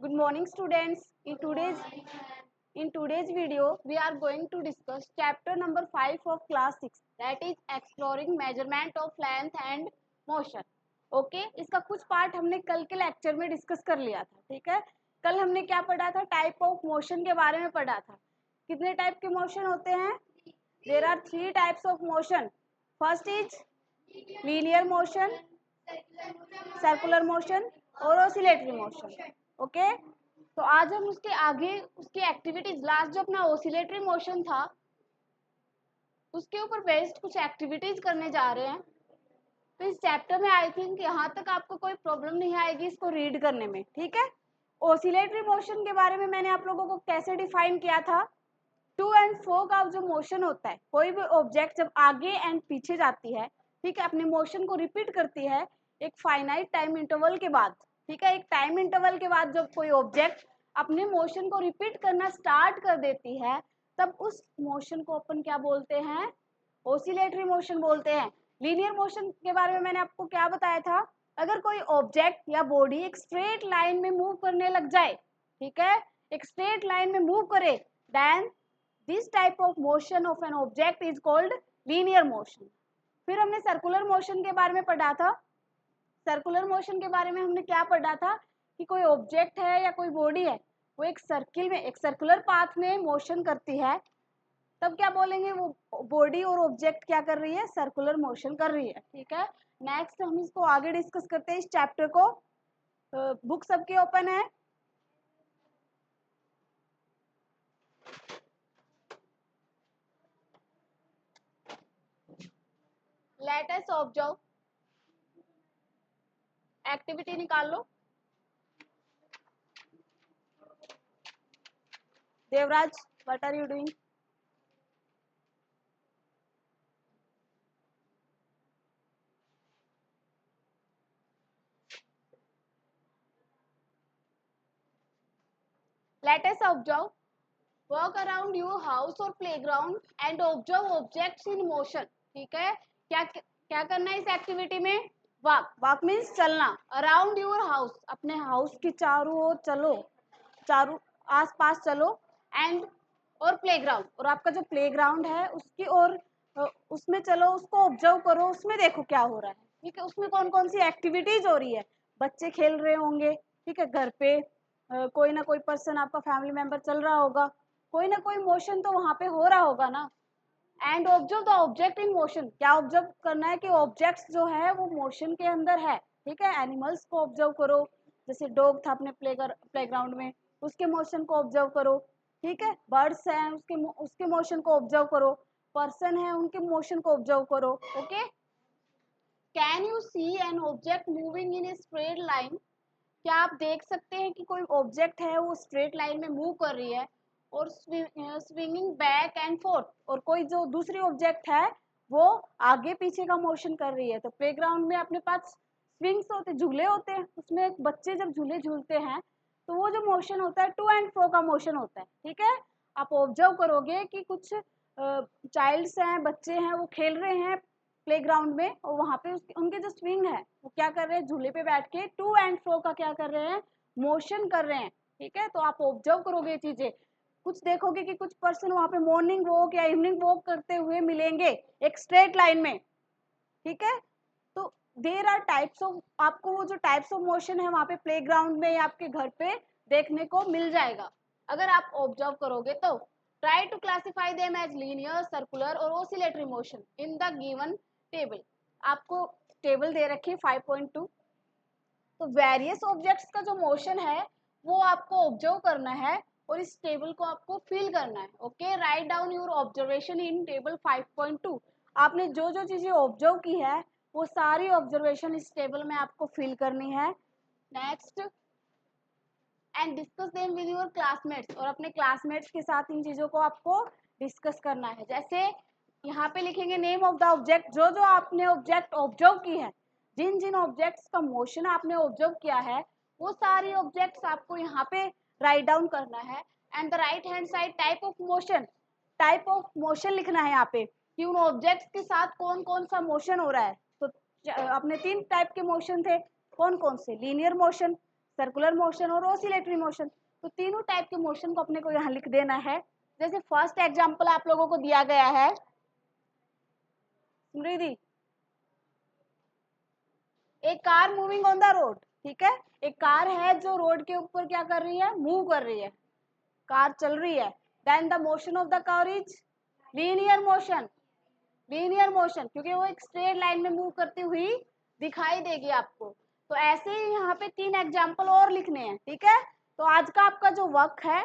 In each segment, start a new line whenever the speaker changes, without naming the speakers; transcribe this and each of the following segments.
Good morning, students. In today's video, we are going to discuss chapter number 5 of class 6, that is exploring measurement of length and motion. Okay इसका कुछ part हमने कल के lecture में discuss कर लिया था. ठीक है, कल हमने क्या पढ़ा था? टाइप ऑफ मोशन के बारे में पढ़ा था. कितने टाइप के मोशन होते हैं? There are 3 types of motion. First is linear motion, circular motion और ऑसिलेटरी मोशन. ओके, तो आज हम उसके आगे उसकी एक्टिविटीज, लास्ट जो अपना ऑसिलेटरी मोशन था उसके ऊपर बेस्ड कुछ एक्टिविटीज करने जा रहे हैं. तो इस चैप्टर में आई थिंक यहाँ तक आपको कोई प्रॉब्लम नहीं आएगी इसको रीड करने में. ठीक है, ऑसिलेटरी मोशन के बारे में मैंने आप लोगों को कैसे डिफाइन किया था? टू एंड फ्रो का जो मोशन होता है, कोई भी ऑब्जेक्ट जब आगे एंड पीछे जाती है, ठीक है, अपने मोशन को रिपीट करती है एक फाइनाइट टाइम इंटरवल के बाद. ठीक है, एक टाइम इंटरवल के बाद जब कोई ऑब्जेक्ट अपने मोशन को रिपीट करना स्टार्ट कर देती है, तब उस मोशन को अपन क्या बोलते हैं? ऑसिलेटरी मोशन बोलते हैं. लीनियर मोशन के बारे में मैंने आपको क्या बताया था? अगर कोई ऑब्जेक्ट या बॉडी एक स्ट्रेट लाइन में मूव करने लग जाए, ठीक है, एक स्ट्रेट लाइन में मूव करे, then this type of motion of an object is called linear motion. फिर हमने सर्कुलर मोशन के बारे में पढ़ा था. सर्कुलर मोशन के बारे में हमने क्या पढ़ा था कि कोई ऑब्जेक्ट है या कोई बॉडी है, वो एक सर्किल में, एक सर्कुलर पाथ में मोशन करती है, तब क्या बोलेंगे? वो बॉडी और ऑब्जेक्ट क्या कर रही है? सर्कुलर मोशन कर रही है. ठीक है, नेक्स्ट हम इसको आगे डिस्कस करते हैं इस चैप्टर को. बुक सबकी ओपन है. Let us observe. एक्टिविटी निकाल लो. Devraj, what are you doing? Let us observe. Walk around your house or playground and observe objects in motion. ठीक है, क्या क्या करना है इस एक्टिविटी में? वॉक. वॉक मीन्स चलना. अराउंड योर हाउस, अपने हाउस के चारों ओर चलो, चारों आसपास चलो. एंड और प्लेग्राउंड, और आपका जो प्लेग्राउंड है उसकी और उसमें चलो, उसको ऑब्जर्व करो, उसमें देखो क्या हो रहा है. ठीक है, उसमें कौन कौन सी एक्टिविटीज हो रही है. बच्चे खेल रहे होंगे, ठीक है, घर पे कोई ना कोई पर्सन, आपका फैमिली मेंबर चल रहा होगा, कोई ना कोई मोशन तो वहां पे हो रहा होगा ना. And observe the object in motion. क्या ऑब्जर्व करना है? कि ऑब्जेक्ट्स जो है वो मोशन के अंदर है. ठीक है, एनिमल्स को ऑब्जर्व करो, जैसे डॉग था अपने प्लेग्राउंड में, उसके मोशन को ऑब्जर्व करो. ठीक है, बर्ड्स हैं, उसके मोशन को ऑब्जर्व करो. पर्सन है, उनके मोशन को ऑब्जर्व करो. Okay, can you see an object moving in a straight line? क्या आप देख सकते हैं कि कोई ऑब्जेक्ट है वो स्ट्रेट लाइन में मूव कर रही है और स्विंगिंग बैक एंड फोर्थ, और कोई जो दूसरी ऑब्जेक्ट है वो आगे पीछे का मोशन कर रही है. तो प्लेग्राउंड में अपने पास स्विंग्स होते, झूले होते हैं, उसमें बच्चे जब झूले झूलते हैं तो वो जो मोशन होता है टू एंड फ्रो का मोशन होता है. ठीक है, आप ऑब्जर्व करोगे कि कुछ चाइल्ड्स हैं, बच्चे हैं, वो खेल रहे हैं प्लेग्राउंड में, और वहां पे उनके जो स्विंग है वो क्या कर रहे हैं? झूले पे बैठ के टू एंड फ्रो का क्या कर रहे हैं? मोशन कर रहे हैं. ठीक है, तो आप ऑब्जर्व करोगे चीजें. कुछ देखोगे कि कुछ पर्सन वहां पे मॉर्निंग वॉक या इवनिंग वॉक करते हुए मिलेंगे एक स्ट्रेट लाइन में. ठीक है, तो देर आर टाइप्स ऑफ, आपको वो जो टाइप्स ऑफ मोशन है वहां पे प्लेग्राउंड में या आपके घर पे देखने को मिल जाएगा अगर आप ऑब्जर्व करोगे तो. Try to classify them as linear, circular और oscillatory motion in the given table. आपको टेबल दे रखी है 5.2. तो वेरियस ऑब्जेक्ट्स का जो मोशन है वो आपको ऑब्जर्व करना है और इस टेबल को आपको फिल करना है. Okay, write down your observation in table 5.2. आपने जो जो चीजें ऑब्जर्व की है वो सारी ऑब्जर्वेशन इस टेबल में आपको फिल करनी है. Next, and discuss them with your classmates. और अपने क्लासमेट्स के साथ इन चीज़ों को आपको डिस्कस करना है. जैसे यहाँ पे लिखेंगे नेम ऑफ द ऑब्जेक्ट, जो जो आपने ऑब्जेक्ट ऑब्जर्व की है, जिन जिन ऑब्जेक्ट्स का मोशन आपने ऑब्जर्व किया है वो सारी ऑब्जेक्ट्स आपको यहाँ पे राइट डाउन करना है. And the right hand side type of motion, type of motion लिखना है यहाँ पे कि उन ऑब्जेक्ट्स के साथ कौन कौन सा मोशन हो रहा है. तो अपने 3 टाइप के मोशन थे, कौन कौन से? लीनियर मोशन, सर्कुलर मोशन और ऑसिलेटरी मोशन। तो तीनों टाइप के मोशन को अपने को यहाँ लिख देना है। जैसे फर्स्ट एग्जाम्पल आप लोगों को दिया गया है, स्मृति, एक car moving on the road, ठीक है, एक कार है जो रोड के ऊपर क्या कर रही है, मूव कर रही है, कार चल रही है। Then the motion of the car is linear motion, linear motion, क्योंकि वो एक स्ट्रेट लाइन में मूव करती हुई दिखाई देगी आपको। तो ऐसे ही यहाँ पे 3 एग्जाम्पल और लिखने हैं, ठीक है। तो आज का आपका जो वर्क है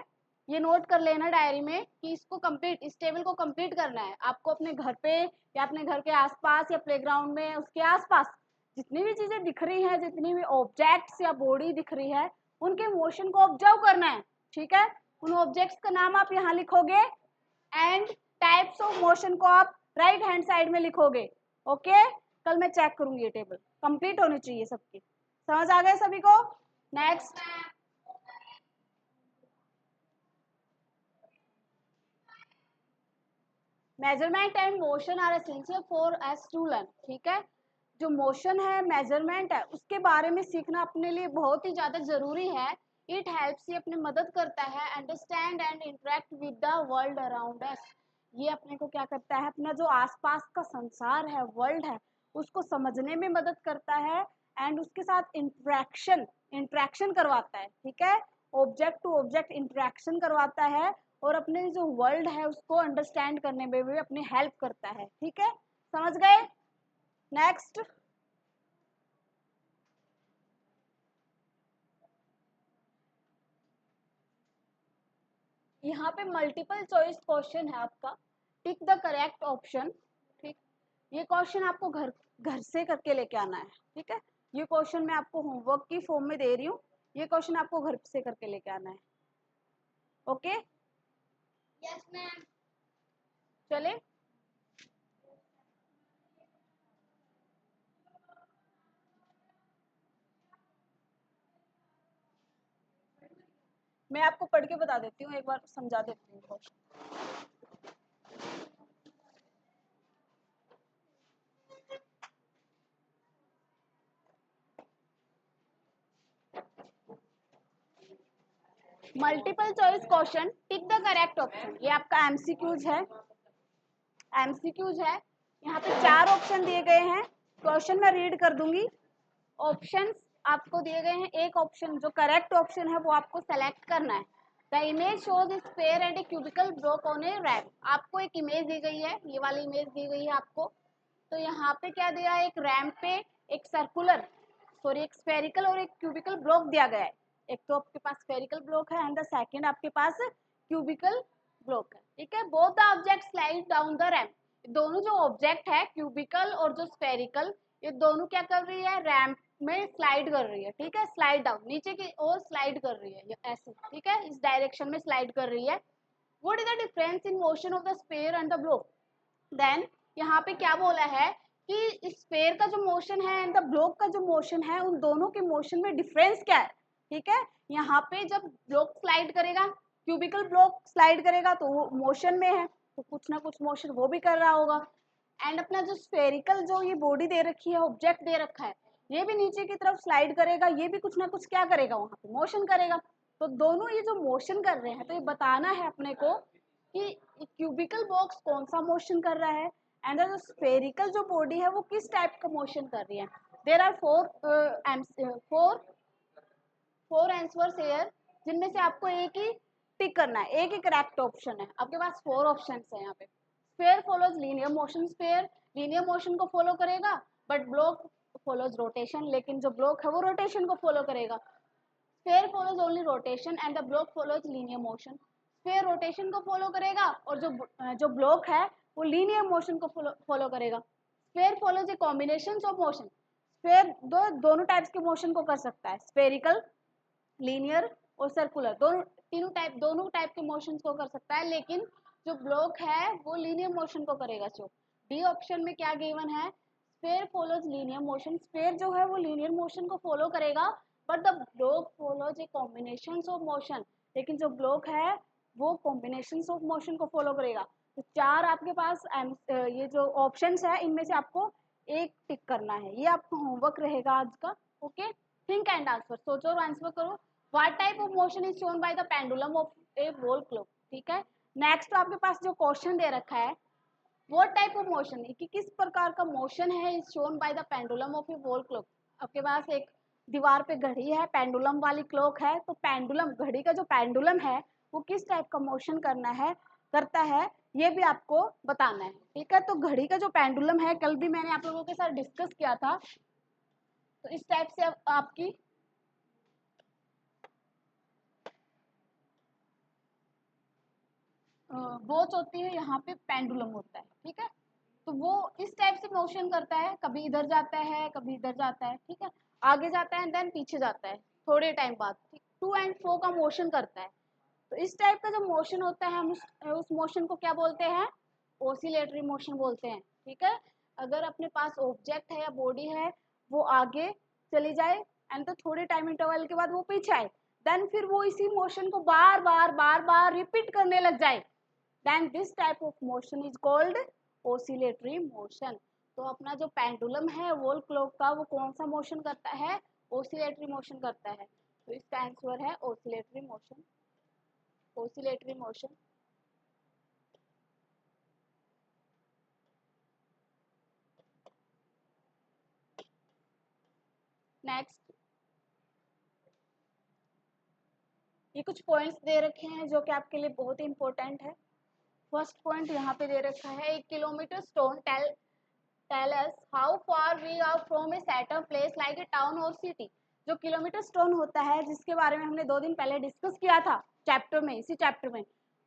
ये नोट कर लेना डायरी में कि इसको कंप्लीट, इस टेबल को कंप्लीट करना है आपको अपने घर पे या अपने घर के आसपास या प्लेग्राउंड में उसके आसपास जितनी भी चीजें दिख रही हैं, जितनी भी ऑब्जेक्ट्स या बॉडी दिख रही है, उनके मोशन को ऑब्जर्व करना है, ठीक है। उन ऑब्जेक्ट्स का नाम आप यहाँ लिखोगे एंड टाइप्स ऑफ मोशन को आप राइट हैंड साइड में लिखोगे। ओके, कल मैं चेक करूंगी, ये टेबल कंप्लीट होनी चाहिए सबकी। समझ आ गए सभी को? Next, measurement and motion are essential for us to learn, ठीक है। जो मोशन है, मेजरमेंट है, उसके बारे में सीखना अपने लिए बहुत ही ज्यादा जरूरी है। इट हेल्प्स, ये अपनी मदद करता है understand and interact with the world around us. ये अपने को क्या करता है, अपना जो आसपास का संसार है, वर्ल्ड है, उसको समझने में मदद करता है एंड उसके साथ इंटरेक्शन करवाता है, ठीक है। ऑब्जेक्ट टू ऑब्जेक्ट इंटरेक्शन करवाता है और अपने जो वर्ल्ड है उसको अंडरस्टैंड करने में भी अपनी हेल्प करता है, ठीक है। समझ गए? नेक्स्ट, यहाँ पे मल्टीपल चॉइस क्वेश्चन है आपका, टिक द करेक्ट ऑप्शन, ठीक। ये क्वेश्चन आपको घर घर से करके लेके आना है, ठीक है। ये क्वेश्चन मैं आपको होमवर्क की फॉर्म में दे रही हूँ, ये क्वेश्चन आपको घर से करके लेके आना है। Okay, yes ma'am. चले, मैं आपको पढ़ के बता देती हूँ, एक बार समझा देती हूँ question. Multiple choice question, tick the correct option, ये आपका एमसीक्यूज है, एमसीक्यूज है। यहाँ पे 4 ऑप्शन दिए गए हैं, क्वेश्चन मैं रीड कर दूंगी। ऑप्शंस आपको दिए गए हैं, एक ऑप्शन जो करेक्ट ऑप्शन है वो आपको सेलेक्ट करना है। The image shows sphere and A cubical block on A ramp. आपको एक इमेज दी गई है, ये वाली इमेज दी गई है आपको। तो यहाँ पे क्या दिया है, एक रैम्प पे एक सर्कुलर, सॉरी एक स्फेरिकल और एक क्यूबिकल ब्लॉक दिया गया है। एक तो आपके पास स्फेरिकल ब्लॉक है एंड द सेकंड आपके पास क्यूबिकल ब्लॉक है, ठीक है। Both the object slide down the ramp, दोनों जो ऑब्जेक्ट है क्यूबिकल और जो स्फेरिकल, ये दोनों क्या कर रही है, रैम्प में स्लाइड कर रही है, ठीक है। स्लाइड डाउन, नीचे की ओर स्लाइड कर रही है, ये ऐसे, ठीक है, इस डायरेक्शन में स्लाइड कर रही है। What is the difference in motion of the sphere and the block? Then यहाँ पे क्या बोला है कि स्फीयर का जो मोशन है एंड द ब्लॉक का जो मोशन है, उन दोनों के मोशन में डिफरेंस क्या है, ठीक है। यहाँ पे जब ब्लॉक स्लाइड करेगा, क्यूबिकल ब्लॉक स्लाइड करेगा तो वो मोशन में है, तो कुछ ना कुछ मोशन वो भी कर रहा होगा। एंड अपना जो स्फेरिकल जो ये बॉडी दे रखी है, ऑब्जेक्ट दे रखा है, ये भी नीचे की तरफ स्लाइड करेगा, ये भी कुछ ना कुछ क्या करेगा, वहां पे मोशन करेगा। तो दोनों ये जो मोशन कर रहे हैं, तो ये बताना है अपने को कि क्यूबिकल बॉक्स कौन सा मोशन कर रहा है एंड जो स्फेरिकल जो बॉडी है वो किस टाइप का मोशन कर रही है। There are four answers here, जिनमें से आपको एक ही टिक करना है, एक ही करेक्ट ऑप्शन है। आपके पास 4 ऑप्शन है यहाँ पे। Sphere follows linear motion, sphere linear motion को फॉलो करेगा, बट ब्लॉक फॉलोज रोटेशन, लेकिन जो ब्लॉक है वो रोटेशन को फॉलो करेगा। Sphere follows only rotation and the block follows linear motion. Sphere rotation को फॉलो करेगा और जो ब्लॉक है वो लीनियर मोशन को फॉलो करेगा। Sphere follows a combination of motion, sphere दोनों टाइप्स के मोशन को कर सकता है, स्फेरिकल, लीनियर और सर्कुलर, दोनों टाइप के मोशंस को कर सकता है, लेकिन जो ब्लॉक है वो लीनियर मोशन को करेगा। जो डी ऑप्शन में क्या गिवन है, sphere follows linear motion, sphere जो है वो लीनियर मोशन को फॉलो करेगा, but the block follows a combination of motion, लेकिन जो ब्लॉक है वो कॉम्बिनेशन ऑफ मोशन को फॉलो करेगा। तो 4 आपके पास ये जो ऑप्शंस है, इनमें से आपको एक टिक करना है, ये आपका होमवर्क रहेगा आज का। ओके, थिंक एंड आंसर, सोचो और आंसर करो। What type of motion is shown by the pendulum of A wall clock, ठीक है। नेक्स्ट आपके पास जो क्वेश्चन दे रखा है, व्हाट टाइप ऑफ मोशन है कि किस प्रकार का मोशन है is shown by the pendulum of A wall clock. आपके पास एक दीवार पे घड़ी है, पेंडुलम वाली क्लॉक है, तो पेंडुलम, घड़ी का जो पेंडुलम है वो किस टाइप का मोशन करता है ये भी आपको बताना है, ठीक है। तो घड़ी का जो पेंडुलम है, कल भी मैंने आप लोगों के साथ डिस्कस किया था। तो इस टाइप से आपकी वॉच होती है, यहाँ पे पेंडुलम होता है, ठीक है। तो वो इस टाइप से मोशन करता है, कभी इधर जाता है कभी इधर जाता है, ठीक है। आगे जाता है देन पीछे जाता है थोड़े टाइम बाद, टू एंड फ्रो का मोशन करता है। तो इस टाइप का जो मोशन होता है हम उस मोशन को क्या बोलते हैं, ओसिलेटरी मोशन बोलते हैं, ठीक है। अगर अपने पास ऑब्जेक्ट है या बॉडी है, वो आगे चली जाए एंड तो थोड़े टाइम इंटरवल के बाद वो पीछे आए, देन फिर वो इसी मोशन को बार बार रिपीट करने लग जाए, then this type of motion is called oscillatory motion। तो अपना जो पेंडुलम है वॉल क्लॉक का, वो कौन सा मोशन करता है, ओसिलेटरी मोशन करता है। तो इसका आंसर है oscillatory motion, oscillatory motion. Next, ये कुछ पॉइंट्स दे रखे हैं जो कि आपके लिए बहुत ही इंपॉर्टेंट है। फर्स्ट पॉइंट यहाँ पे दे रखा है, एक kilometre stone tell us how far we are from a certain place like a town or city। जो किलोमीटर स्टोन होता है, जिसके बारे में हमने 2 दिन पहले डिस्कस किया था चैप्टर में, इसी चैप्टर में,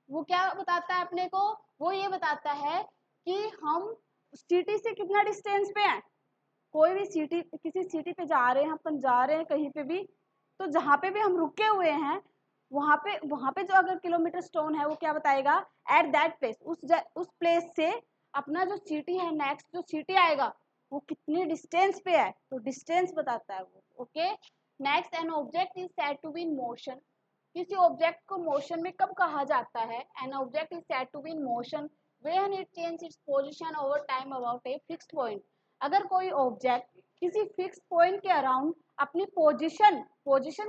वो क्या बताता है अपने को, वो ये बताता है कि हम सिटी से कितना डिस्टेंस पे हैं। कोई भी सिटी, किसी सिटी पे जा रहे हैं, अपन जा रहे हैं कहीं पे भी, तो जहाँ पे भी हम रुके हुए हैं वहाँ पे जो अगर किलोमीटर स्टोन है वो क्या बताएगा, एट दैट प्लेस, उस प्लेस से अपना जो सिटी है, नेक्स्ट जो सिटी आएगा वो कितनी डिस्टेंस पे है, तो डिस्टेंस बताता है वो, okay. Next, an object is said to be in motion. किसी ऑब्जेक्ट को मोशन में कब कहा जाता है, an object is said to be in motion when it change its position over time about a fixed point. अगर कोई object किसी फिक्स पॉइंट के अराउंड अपनी पोजीशन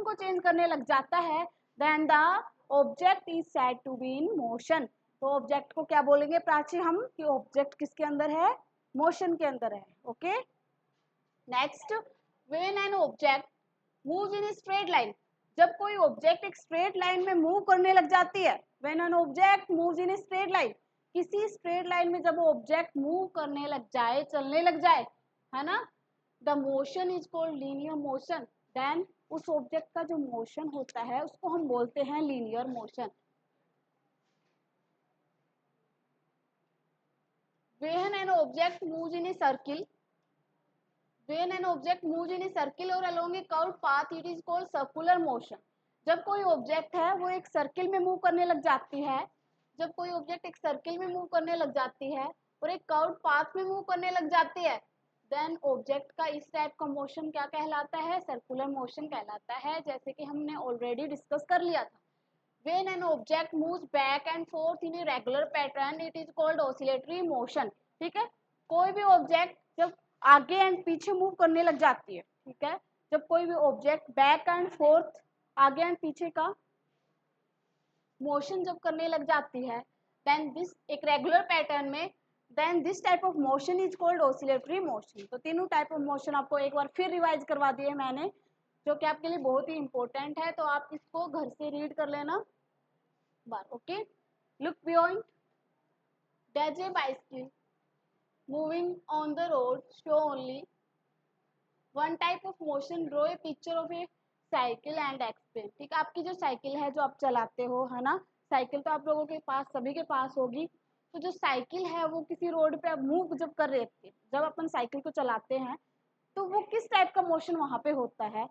को चेंज करने लग जाता है, then the object is said to be in motion. तो ऑब्जेक्ट को क्या बोलेंगे प्राची हम, कि ऑब्जेक्ट किसके अंदर है, मोशन के अंदर है, okay. Next, when an object moves in straight line. जब कोई ऑब्जेक्ट एक स्ट्रेट लाइन में मूव करने लग जाती है, when an object moves in straight line, किसी स्ट्रेट लाइन में जब ऑब्जेक्ट मूव करने लग जाए, चलने लग जाए, है ना, the motion is called linear motion. Then उस ऑब्जेक्ट का जो मोशन होता है उसको हम बोलते हैं linear motion. When an object moves in a circle, when an object moves in a circle or along a curved path, it is called circular motion। जब कोई ऑब्जेक्ट है वो एक सर्किल में मूव करने लग जाती है, जब कोई ऑब्जेक्ट एक सर्किल में मूव करने लग जाती है और एक कर्व्ड पाथ में मूव करने लग जाती है, देन ऑब्जेक्ट का इस टाइप का मोशन क्या कहलाता है, सर्कुलर मोशन कहलाता है, जैसे कि हमने ऑलरेडी डिस्कस कर लिया था। When an object moves back and forth in a regular pattern, it is called oscillatory motion। ठीक है, कोई भी ऑब्जेक्ट जब आगे एंड पीछे मूव करने लग जाती है, ठीक है, जब कोई भी ऑब्जेक्ट बैक एंड फोर्थ, आगे एंड पीछे का मोशन जब करने लग जाती है, देन दिस एक रेगुलर पैटर्न में, then this type of motion is called oscillatory motion. तो तीनों टाइप ऑफ मोशन आपको एक बार फिर रिवाइज करवा दिए मैंने, जो कि आपके लिए बहुत ही इंपॉर्टेंट है, तो आप इसको घर से रीड कर लेना बार, okay. Look beyond, there's a bicycle moving on the road, show only one type of motion, draw a picture of a cycle and explain. ठीक है, आपकी जो साइकिल है जो आप चलाते हो, है ना, साइकिल तो आप लोगों के पास, सभी के पास होगी। तो जो साइकिल है वो किसी रोड पे मूव जब कर रही थी, जब अपन साइकिल को चलाते हैं तो वो किस टाइप का मोशन वहाँ पे होता है,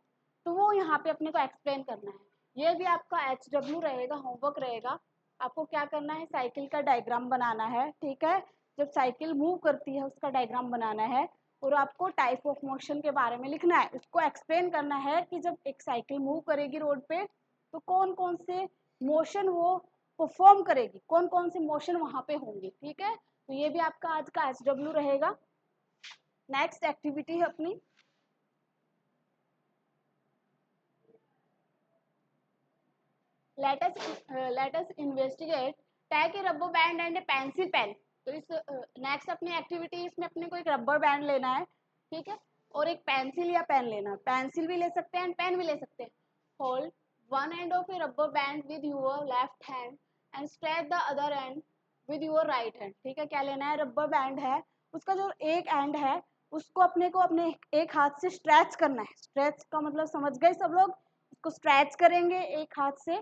तो वो यहाँ पे अपने को एक्सप्लेन करना है। ये भी आपका HW रहेगा, होमवर्क रहेगा। आपको क्या करना है, साइकिल का डायग्राम बनाना है, ठीक है, जब साइकिल मूव करती है उसका डायग्राम बनाना है, और आपको टाइप ऑफ मोशन के बारे में लिखना है, उसको एक्सप्लेन करना है कि जब एक साइकिल मूव करेगी रोड पे तो कौन कौन से मोशन वो परफॉर्म करेगी, कौन कौन से मोशन वहाँ पे होंगे, ठीक है। तो ये भी आपका आज का HW रहेगा। नेक्स्ट एक्टिविटी है अपनी, let us investigate take a rubber band and a pencil pen. तो इस नेक्स्ट अपनी एक्टिविटी, इसमें अपने को एक रबर बैंड लेना है, ठीक है, और एक पेंसिल या पेन लेना है। पेंसिल भी ले सकते हैं एंड पेन भी ले सकते हैं। Hold one end of A rubber band with your left hand and stretch the other and with your right hand. ठीक है, क्या लेना है, रबर बैंड है, उसका जो एक एंड है उसको अपने को अपने एक हाथ से स्ट्रेच करना है। स्ट्रेच का मतलब समझ गए सब लोग, उसको स्ट्रेच करेंगे एक हाथ से,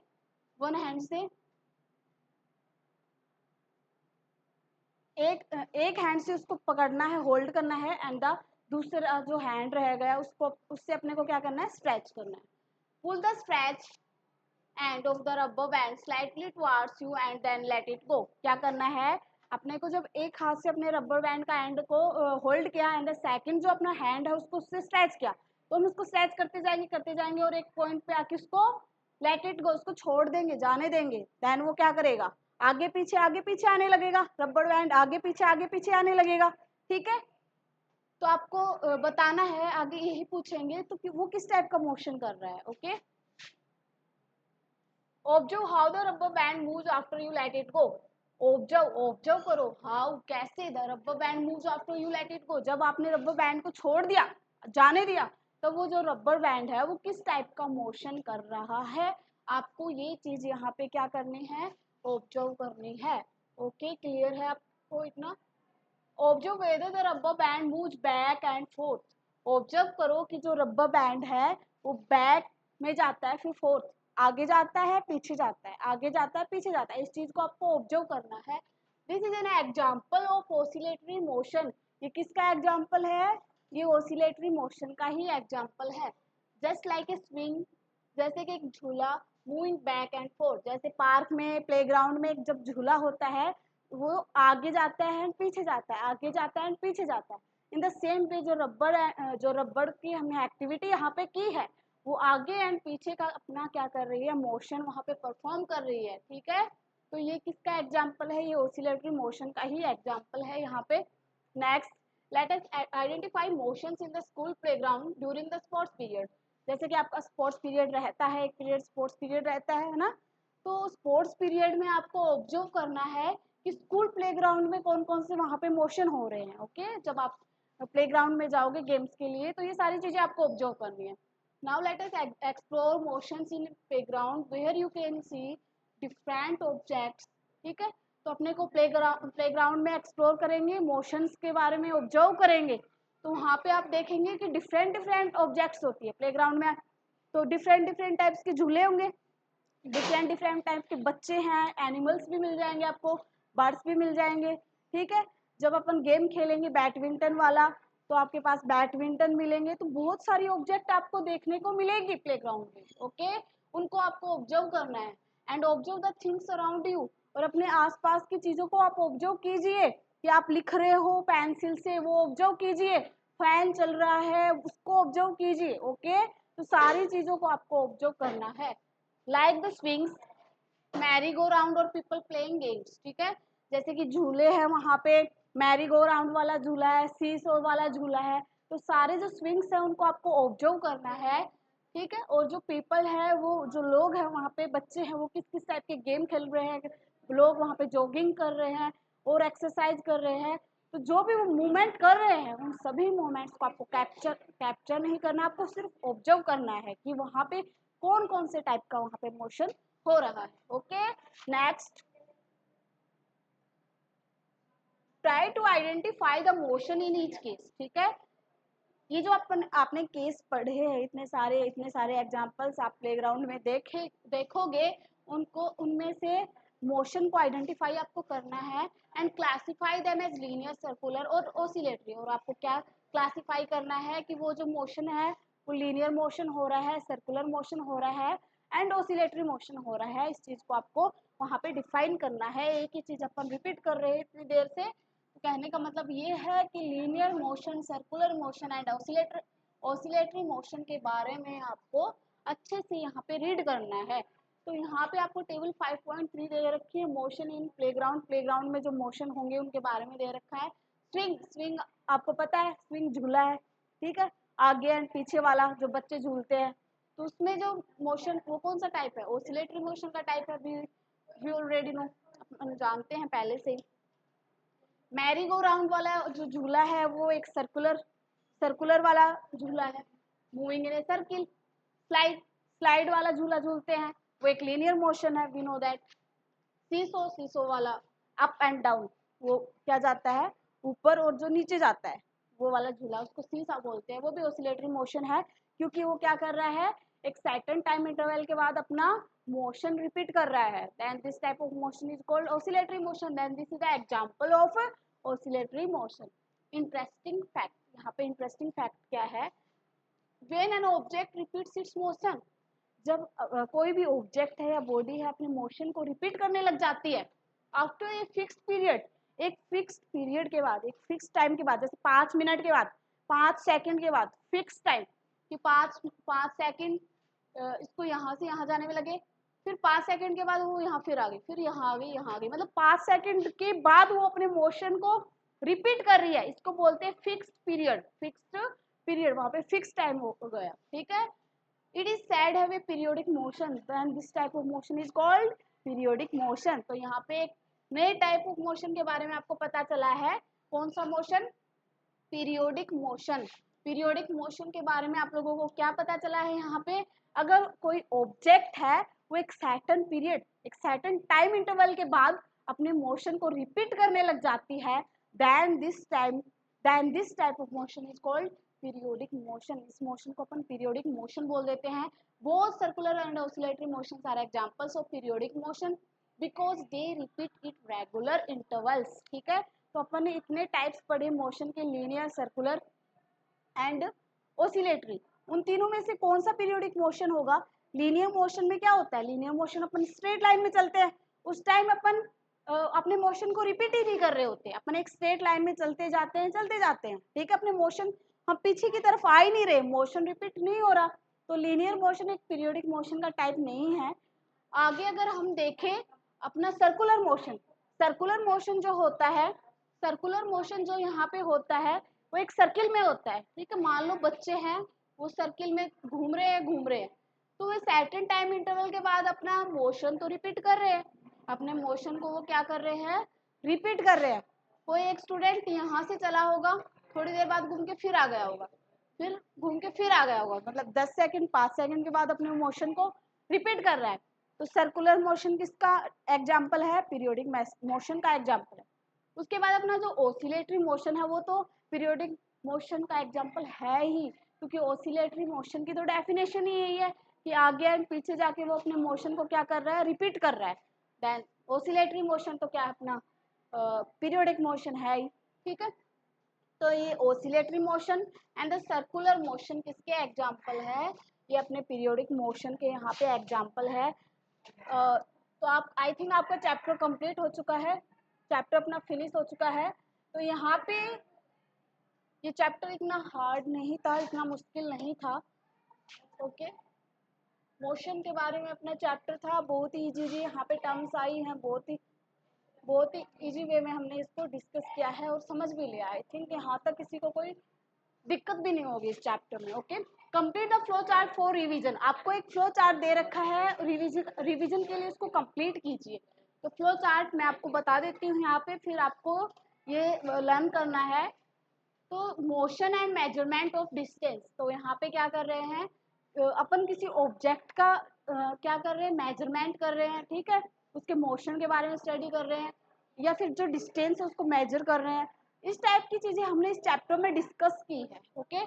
वन हैंड से, एक हैंड से उसको पकड़ना है, होल्ड करना है, एंड द दूसरा जो हैंड रह गया उसको, उससे अपने को क्या करना है, स्ट्रेच करना है। Pull the stretch end of the rubber band slightly towards you and then let it go. क्या करना है, अपने को जब एक हाथ से अपने रबर बैंड का एंड को होल्ड किया एंड द सेकंड जो अपना हैंड है उसको उससे स्ट्रेच किया, तो हम उसको स्ट्रेच करते जाएंगे और एक पॉइंट पे आके उसको लेट इट गो, उसको छोड़ देंगे, जाने देंगे। देन वो क्या करेगा, आगे पीछे आने लगेगा, रबर बैंड आगे पीछे आने लगेगा। ठीक है, तो आपको बताना है, आगे यही पूछेंगे तो कि वो किस टाइप का मोशन कर रहा है। Okay, observe how the rubber band moves after you let it go. Observe करो, हाउ कैसे the rubber band moves after you let it गो, जब आपने रबर बैंड को छोड़ दिया, जाने दिया, तो वो जो रबर बैंड है वो किस टाइप का मोशन कर रहा है। आपको ये चीज यहाँ पे क्या करनी है, ऑब्जर्व करनी है। ओके, क्लियर है आपको इतना। Observe whether the rubber band moves back and fourth. Observe करो कि जो रबर बैंड है वो बैक में जाता है, फिर फोर्थ, आगे जाता है पीछे जाता है, आगे जाता है पीछे जाता है। इस चीज को आपको ऑब्जर्व करना है। This is an example of oscillatory motion. ये किसका एग्जाम्पल है, ये ऑसिलेटरी मोशन का ही एग्जाम्पल है। जस्ट लाइक ए स्विंग, जैसे कि एक झूला, मूविंग बैक एंड फोर्थ, जैसे पार्क में, प्लेग्राउंड में जब झूला होता है वो आगे जाता है एंड पीछे जाता है, आगे जाता है एंड पीछे जाता है। इन द सेम वे जो रबर की हमने एक्टिविटी यहाँ पे की है, वो आगे एंड पीछे का अपना क्या कर रही है, मोशन वहाँ पे परफॉर्म कर रही है। ठीक है, तो ये किसका एग्जाम्पल है, ये ऑसिलेटरी मोशन का ही एग्जाम्पल है यहाँ पे। Next, let us identify motions in the school playground during the sports period. जैसे कि आपका स्पोर्ट्स पीरियड रहता है, एक पीरियड स्पोर्ट्स पीरियड रहता है ना, तो स्पोर्ट्स पीरियड में आपको ऑब्जर्व करना है कि स्कूल प्लेग्राउंड में कौन कौन से वहाँ पे मोशन हो रहे हैं। ओके, जब आप प्लेग्राउंड में जाओगे गेम्स के लिए तो ये सारी चीजें आपको ऑब्जर्व करनी है। Now let us explore motions in playground where you can see different objects. ठीक है, तो अपने को प्लेग्राउंड में एक्सप्लोर करेंगे, मोशंस के बारे में ऑब्जर्व करेंगे, तो वहाँ पे आप देखेंगे कि डिफरेंट ऑब्जेक्ट्स होती है प्लेग्राउंड में। तो डिफरेंट टाइप्स के झूले होंगे, डिफरेंट टाइप के बच्चे हैं, एनिमल्स भी मिल जाएंगे आपको, बर्ड्स भी मिल जाएंगे। ठीक है, जब अपन गेम खेलेंगे बैडमिंटन वाला तो आपके पास बैडमिंटन मिलेंगे, तो बहुत सारी ऑब्जेक्ट आपको देखने को मिलेगी प्लेग्राउंड में। ओके, उनको आपको ऑब्जर्व करना है and observe the things around you. और अपने आसपास की चीजों को आप ऑब्जर्व कीजिए, कि आप लिख रहे हो पेंसिल से वो ऑब्जर्व कीजिए, फैन चल रहा है उसको ऑब्जर्व कीजिए। ओके, तो सारी चीजों को आपको ऑब्जर्व करना है। Like the swings, merry go round और पीपल प्लेइंग गेम्स। ठीक है, जैसे कि झूले हैं वहाँ पे, मैरी गो राउंड वाला झूला है, सी सो वाला झूला है, तो सारे जो स्विंग्स हैं उनको आपको ऑब्जर्व करना है। ठीक है, और जो पीपल है, वो जो लोग हैं वहाँ पे, बच्चे हैं, वो किस किस टाइप के गेम खेल रहे हैं, लोग वहाँ पे जॉगिंग कर रहे हैं और एक्सरसाइज कर रहे हैं, तो जो भी वो मूवमेंट कर रहे हैं उन सभी मूवमेंट्स को आपको कैप्चर नहीं करना, आपको सिर्फ ऑब्जर्व करना है कि वहाँ पे कौन कौन से टाइप का वहाँ पे मोशन हो रहा है। Okay, next, try to identify the motion in each case. ठीक है, ये जो आपने केस पढ़े हैं, इतने सारे एग्जांपल्स आप प्लेग्राउंड में देखोगे, उनको उनमें से मोशन को आइडेंटिफाई आपको करना है and classify them as linear, circular और ऑसिलेटरी। और आपको क्या क्लासिफाई करना है कि वो जो मोशन है वो लीनियर मोशन हो रहा है, सर्कुलर मोशन हो रहा है एंड ऑसिलेटरी मोशन हो रहा है। इस चीज को आपको वहाँ पे डिफाइन करना है। एक ही चीज अपन रिपीट कर रहे हैं इतनी देर से, तो कहने का मतलब ये है कि linear motion, circular motion and oscillatory motion के बारे में आपको अच्छे से यहाँ पे रीड करना है। तो यहाँ पे आपको टेबल 5.3 दे रखी है, मोशन इन प्लेग्राउंड, प्लेग्राउंड में जो मोशन होंगे उनके बारे में दे रखा है। स्विंग आपको पता है, स्विंग झूला है। ठीक है, आगे एंड पीछे वाला जो बच्चे झूलते हैं, तो उसमें जो मोशन वो कौन सा टाइप है, ओसिलेटरी मोशन का टाइप है, वी ऑलरेडी नो, हम जानते हैं पहले से ही। मैरी गो राउंड वाला जो झूला है वो एक सर्कुलर वाला झूला है, moving in a circle. Slide वाला झूला झूलते हैं वो एक लीनियर मोशन है, वी नो दैट। सीसो वाला अप एंड डाउन, वो क्या जाता है ऊपर और जो नीचे जाता है वो वाला झूला, उसको सीसा बोलते हैं, वो भी ऑसिलेटरी मोशन है, क्योंकि वो क्या कर रहा है एक सर्टेन टाइम इंटरवल के बाद अपना मोशन रिपीट कर रहा है। Then this type of motion is called oscillatory motion. Then this is the example of oscillatory motion. Interesting fact, यहाँ पे इंटरेस्टिंग फैक्ट क्या है, when an object repeats its motion, जब कोई भी ऑब्जेक्ट है या बॉडी है अपने मोशन को रिपीट करने लग जाती है आफ्टर ए फिक्स्ड पीरियड, एक फिक्स्ड पीरियड के बाद, एक फिक्स टाइम के बाद, जैसे 5 मिनट के बाद, 5 सेकंड के बाद, फिक्स टाइम कि 5 सेकंड इसको यहाँ से यहाँ जाने में लगे, फिर 5 सेकंड के बाद वो यहाँ फिर आ गई, फिर यहाँ आ गई, यहाँ आ गई, मतलब 5 सेकंड के बाद वो अपने मोशन को रिपीट कर रही है, इसको बोलते हैं फिक्स्ड पीरियड। फिक्स्ड पीरियड, वहां पे फिक्स टाइम हो गया, ठीक है। It is said have a periodic motion, then this type of motion is called periodic motion। तो यहाँ पे एक नए टाइप ऑफ मोशन के बारे में आपको पता चला है, कौन सा motion, periodic motion. Periodic motion के बारे में आप लोगों को क्या पता चला है, यहाँ पे अगर कोई ऑब्जेक्ट है वो एक सर्टेन पीरियड, एक सर्टेन टाइम इंटरवल के बाद अपने मोशन को रिपीट करने लग जाती है, then this type of motion is called periodic motion. इस मोशन को अपन पीरियोडिक मोशन बोल देते हैं। Both circular and oscillatory motions are examples of periodic motion because they repeat it regular intervals, ठीक है। तो अपन ने इतने टाइप्स पढ़े मोशन के, लीनियर, सर्कुलर एंड ऑसिलेटरी। उन तीनों में से कौन सा पीरियोडिक मोशन होगा? लीनियर मोशन में क्या होता है, लीनियर मोशन अपन स्ट्रेट लाइन में चलते हैं, उस टाइम अपन अपने मोशन को रिपीट ही नहीं कर रहे होते, अपन एक स्ट्रेट लाइन में चलते जाते हैं, ठीक है, अपने मोशन, हम पीछे की तरफ आ ही नहीं रहे, मोशन रिपीट नहीं हो रहा, तो लीनियर मोशन एक पीरियोडिक मोशन का टाइप नहीं है। आगे अगर हम देखें अपना सर्कुलर मोशन जो होता है, सर्कुलर मोशन जो यहाँ पे होता है वो एक सर्किल में होता है, ठीक है। मान लो बच्चे हैं वो सर्किल में घूम रहे हैं, तो वे सर्टेन टाइम इंटरवल के बाद अपना मोशन तो रिपीट कर रहे हैं, अपने मोशन को वो क्या कर रहे हैं, रिपीट कर रहे हैं। कोई एक स्टूडेंट यहाँ से चला होगा, थोड़ी देर बाद घूम के फिर आ गया होगा, फिर घूम के फिर आ गया होगा, मतलब 10 सेकंड 5 सेकंड के बाद अपने मोशन को रिपीट कर रहा है। तो सर्कुलर मोशन किसका एग्जाम्पल है, पीरियोडिक मोशन का एग्जाम्पल है। उसके बाद अपना जो ऑसिलेटरी मोशन है वो तो पीरियोडिक मोशन का एग्जाम्पल है ही, क्योंकि ऑसिलेटरी मोशन की तो डेफिनेशन ही यही है कि आगे एंड पीछे जाके वो अपने मोशन को क्या कर रहा है, रिपीट कर रहा है। देन ऑसिलेटरी मोशन तो क्या है अपना पीरियोडिक मोशन है ही, ठीक है। तो ये oscillatory motion and the circular motion किसके एग्जाम्पल है, ये अपने पीरियोडिक मोशन के यहाँ पे एग्जाम्पल है। तो आप, आई थिंक आपका चैप्टर कंप्लीट हो चुका है, चैप्टर अपना फिनिश हो चुका है। तो यहाँ पे ये चैप्टर इतना हार्ड नहीं था, इतना मुश्किल नहीं था, ओके। मोशन के बारे में अपना चैप्टर था, बहुत ही इजी यहाँ पे टर्म्स आई हैं, बहुत ही इजी वे में हमने इसको डिस्कस किया है और समझ भी लिया। आई थिंक यहाँ तक किसी को कोई दिक्कत भी नहीं होगी इस चैप्टर में, okay. Complete the flow chart for revision, आपको एक फ्लो चार्ट दे रखा है, रिवीजन के लिए इसको कंप्लीट कीजिए। तो फ्लो चार्ट मैं आपको बता देती हूँ यहाँ पे, फिर आपको ये लर्न करना है। तो motion and measurement of distance, तो यहाँ पे क्या कर रहे हैं, अपन किसी ऑब्जेक्ट का क्या कर रहे हैं, मेजरमेंट कर रहे हैं, ठीक है, उसके मोशन के बारे में स्टडी कर रहे हैं, या फिर जो डिस्टेंस है उसको मेजर कर रहे हैं। इस टाइप की चीजें हमने इस चैप्टर में डिस्कस की है, ओके।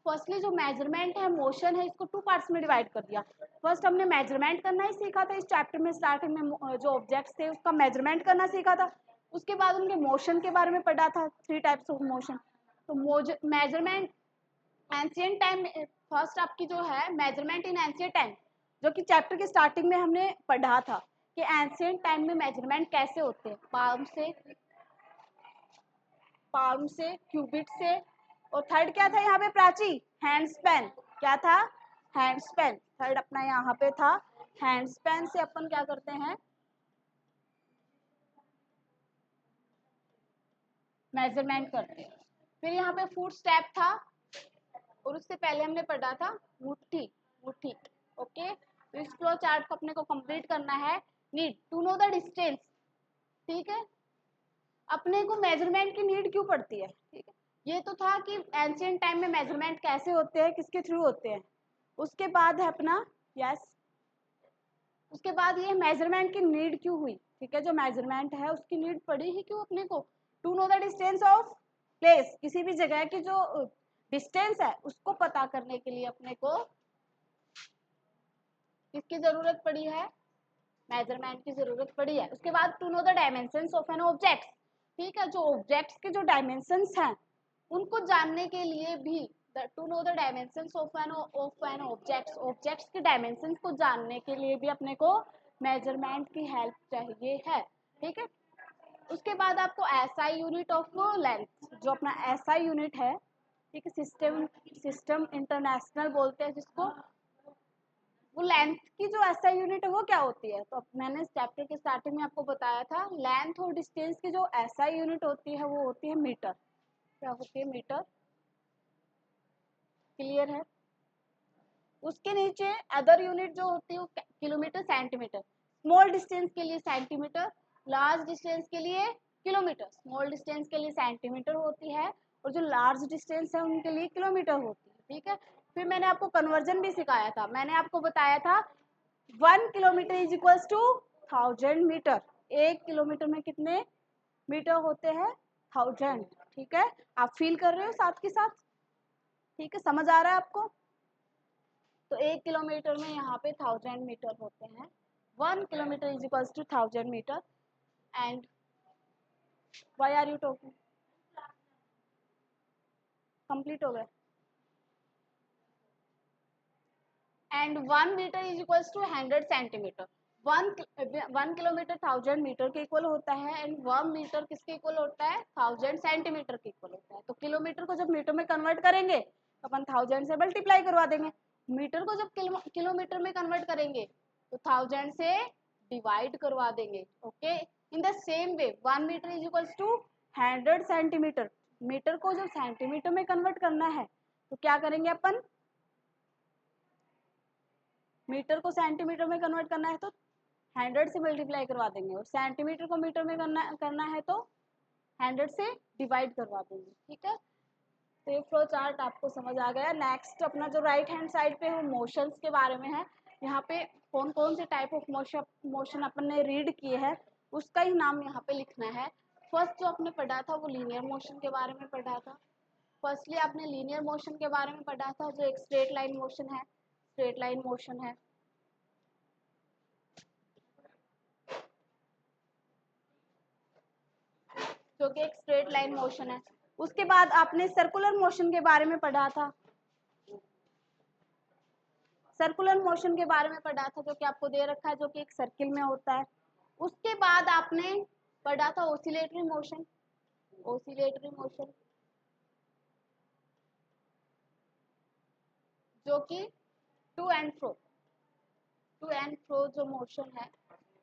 फर्स्टली जो मेजरमेंट है, मोशन है, इसको 2 पार्ट्स में डिवाइड कर दिया। फर्स्ट हमने मेजरमेंट करना ही सीखा था इस चैप्टर में, स्टार्टिंग में जो ऑब्जेक्ट्स थे उसका मेजरमेंट करना सीखा था। उसके बाद उनके मोशन के बारे में पढ़ा था, 3 टाइप्स ऑफ मोशन। तो मेजरमेंट एंशिएंट टाइम, फर्स्ट आपकी जो है मेजरमेंट इन एंशिएंट टाइम, जो कि चैप्टर के स्टार्टिंग में हमने पढ़ा था कि एंशिएंट टाइम में मेजरमेंट कैसे होते हैं, पाम से, क्यूबिट से। और थर्ड क्या था यहाँ पे प्राची, हैंड स्पैन, क्या था, हैंड स्पैन। थर्ड अपना यहाँ पे था हैंड स्पैन से अपन क्या करते हैं, मेजरमेंट करते हैं। फिर यहाँ पे फुट स्टेप था, और उससे पहले हमने पढ़ा था मुट्ठी, ओके, तो इस फ्लो चार्ट को अपने को कंप्लीट करना है। Need to know the distance, ठीक है, अपने को मेजरमेंट की नीड क्यों पड़ती है, ठीक है, ये तो था कि एंशिएंट टाइम में मेजरमेंट कैसे होते हैं, किसके थ्रू होते हैं। उसके बाद है अपना यस, उसके बाद ये मेजरमेंट की नीड क्यों हुई, ठीक है, जो मेजरमेंट है उसकी नीड पड़ी ही क्यों अपने को, to know the distance of place, किसी भी जगह की जो डिस्टेंस है उसको पता करने के लिए अपने को किसकी जरूरत पड़ी है, मेजरमेंट की जरूरत पड़ी है। उसके बाद to know the dimensions of an object, ठीक है, जो ऑब्जेक्ट्स के जो डायमेंशंस हैं उनको जानने के लिए भी, to know the dimensions of an objects के डायमेंशंस को जानने के लिए भी अपने को मेजरमेंट की हेल्प चाहिए है, ठीक है। उसके बाद आपको एसआई यूनिट ऑफ लेंथ, जो अपना एसआई यूनिट है, ठीक है, सिस्टम इंटरनेशनल बोलते हैं जिसको, वो लेंथ की जो एसआई यूनिट है वो क्या होती है, तो मैंने इस चैप्टर के स्टार्टिंग में आपको बताया था, लेंथ और डिस्टेंस की जो एसआई यूनिट होती है वो होती है मीटर, क्या होती है, मीटर, क्लियर है। उसके नीचे अदर यूनिट जो होती है वो किलोमीटर, सेंटीमीटर, स्मॉल डिस्टेंस के लिए सेंटीमीटर, लार्ज डिस्टेंस के लिए किलोमीटर, स्मॉल डिस्टेंस के लिए सेंटीमीटर होती है और जो लार्ज डिस्टेंस है उनके लिए किलोमीटर होती है, ठीक है। फिर मैंने आपको कन्वर्जन भी सिखाया था, मैंने आपको बताया था 1 kilometre is equals to 1000 metre, 1 kilometre में कितने मीटर होते हैं, 1000, ठीक है। आप फील कर रहे हो साथ के साथ, ठीक है, समझ आ रहा है आपको। तो 1 किलोमीटर में यहाँ पे 1000 मीटर होते हैं, 1 kilometre is equals to 1000 metre. And why are you talking, complete हो गया। And 1 metre is equals to 100 centimetre, 1 kilometre 1000 metre के इक्वल होता है एंड 1 मीटर किसके इक्वल होता है, 1000 सेंटीमीटर के इक्वल होता है। तो किलोमीटर को जब मीटर में कन्वर्ट करेंगे तो अपन 1000 से मल्टीप्लाई करवा देंगे, मीटर को जब किलोमीटर में कन्वर्ट करेंगे तो 1000 से डिवाइड करवा देंगे, okay. In the same way 1 metre is equals to 100 centimetre, metre को जब सेंटीमीटर में कन्वर्ट करना है तो क्या करेंगे अपन, मीटर को सेंटीमीटर में कन्वर्ट करना है तो 100 से मल्टीप्लाई करवा देंगे और सेंटीमीटर को मीटर में करना है तो 100 से डिवाइड करवा देंगे, ठीक है। तो ये फ्लो चार्ट आपको समझ आ गया। नेक्स्ट अपना जो राइट हैंड साइड पे वो मोशंस के बारे में है, यहाँ पे कौन कौन से टाइप ऑफ मोशन अपन ने रीड किए हैं उसका ही नाम यहाँ पे लिखना है। फर्स्ट जो आपने पढ़ा था वो लीनियर मोशन के बारे में पढ़ा था, फर्स्टली आपने लीनियर मोशन के बारे में पढ़ा था जो एक स्ट्रेट लाइन मोशन है, स्ट्रेट लाइन मोशन है, जो कि एक स्ट्रेट लाइन मोशन है। उसके बाद आपने सर्कुलर मोशन के बारे में पढ़ा था, सर्कुलर मोशन के बारे में पढ़ा था जो कि आपको दे रखा है, जो कि एक सर्किल में होता है। उसके बाद आपने पढ़ा था ओसिलेटरी मोशन, ओसिलेटरी मोशन जो कि टू एंड फ्रो जो मोशन है,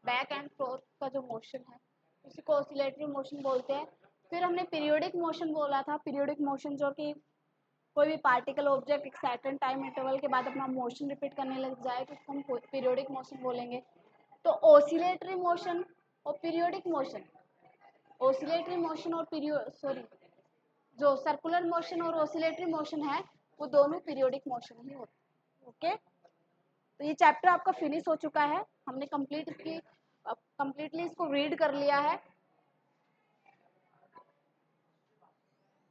बैक एंड फोर्थ का जो मोशन है उसी को ओसिलेटरी मोशन बोलते हैं। फिर हमने पीरियोडिक मोशन बोला था, पीरियोडिक मोशन जो कि कोई भी पार्टिकल ऑब्जेक्ट एक सर्टेन टाइम इंटरवल के बाद अपना मोशन रिपीट करने लग जाए तो हम पीरियोडिक मोशन बोलेंगे। तो ओसिलेटरी मोशन और पीरियोडिक मोशन, ओसिलेटरी मोशन और जो सर्कुलर मोशन और ओसिलेटरी मोशन है वो दोनों पीरियोडिक मोशन ही होते हैं, ओके। तो ये चैप्टर आपका फिनिश हो चुका है, हमने कंप्लीटली इसको रीड कर लिया है।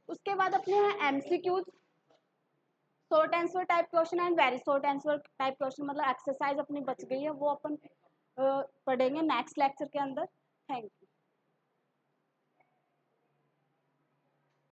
उसके बाद अपने हैं MCQs, short answer type question and very short answer type question, मतलब एक्सरसाइज अपनी बच गई है वो अपन पढ़ेंगे नेक्स्ट लेक्चर के अंदर। Thank you.